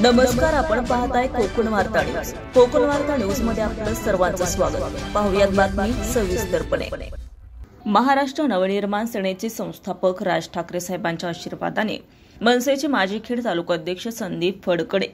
नमस्कार, आपण पाहताय कोकण वार्ता न्यूज। कोकण वार्ता न्यूज मध्ये आपलं सर्वांचं स्वागत। पाहुयात बातमी सविस्तरपणे। महाराष्ट्र नवनिर्माण सेनेचे संस्थापक राज ठाकरे साहेबांच्या आशीर्वादाने मनसेचे माजी खेड तालुकाध्यक्ष संदीप फडकडे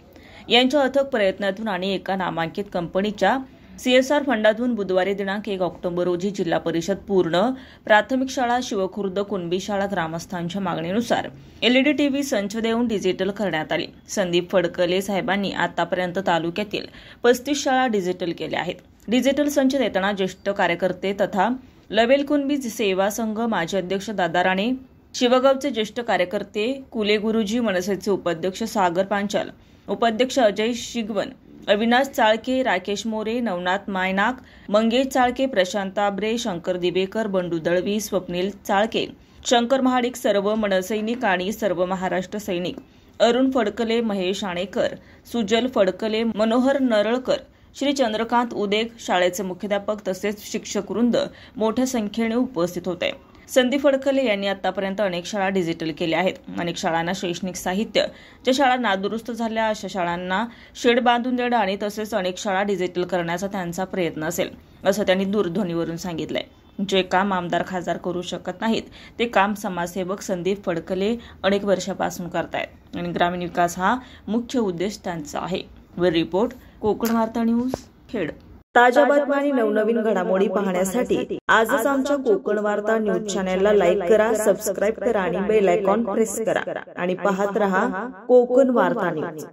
यांच्या अथक प्रयत्नातून आणि एका नामांकित कंपनीच्या सीएसआर फंडातून बुधवारी दिनांक 1 ऑक्टोबर रोजी जिल्हा परिषद पूर्ण प्राथमिक शाळा शिवखुर्द कुणबी शाळा ग्रामस्थांच्या मागणीनुसार एलईडी टीव्ही संच देऊन डिजिटल करण्यात आली। संदीप फडकले साहेबांनी आतापर्यंत तालुक्यातील 35 शाळा डिजिटल केल्या आहेत। डिजिटल संच देताना ज्येष्ठ कार्यकर्ते तथा लवेल कुणबी सेवा संघ माजी अध्यक्ष दादा राणे, शिवगावचे ज्येष्ठ कार्यकर्ते कुले गुरुजी, मनसेचे उपाध्यक्ष सागर पांचाल, उपाध्यक्ष अजय शिगवन, अविनाश चाळके, राकेश मोरे, नवनाथ मायनाक, मंगेश चाळके, प्रशांत आब्रे, शंकर दिवेकर, बंडू दळवी, स्वप्नील चाळके, शंकर महाडिक, सर्व मनसैनिक आणि सर्व महाराष्ट्र सैनिक, अरुण फडकले, महेश आणेकर, सुजल फडकले, मनोहर नरळकर, श्री चंद्रकांत उदेग, शाळेचे मुख्याध्यापक तसेच शिक्षक वृंद मोठ्या संख्येने उपस्थित होते। संदीप फडकले यांनी आतापर्यंत अनेक शाळा डिजिटल केल्या आहेत। अनेक शाळांना शैक्षणिक साहित्य, ज्या शाळा नादुरुस्त झाल्या अशा शाळांना शेड बांधून देणं आणि तसेच अनेक शाळा डिजिटल करण्याचा त्यांचा प्रयत्न असेल, असं त्यांनी दूरध्वनीवरून सांगितलंय। जे काम आमदार खासदार करू शकत नाहीत ते काम समाजसेवक संदीप फडकले अनेक वर्षापासून करतायत आणि ग्रामीण विकास हा मुख्य उद्देश त्यांचा आहे। वर रिपोर्ट कोकण वार्ता न्यूज खेड। ताज्या बातम्या आणि नवनवीन घडामोडी पाहण्यासाठी आजच आमच्या कोकण वार्ता न्यूज चॅनलला लाईक करा, सबस्क्राईब करा आणि बेल आयकॉन प्रेस करा आणि पाहत रहा कोकण वार्ता न्यूज।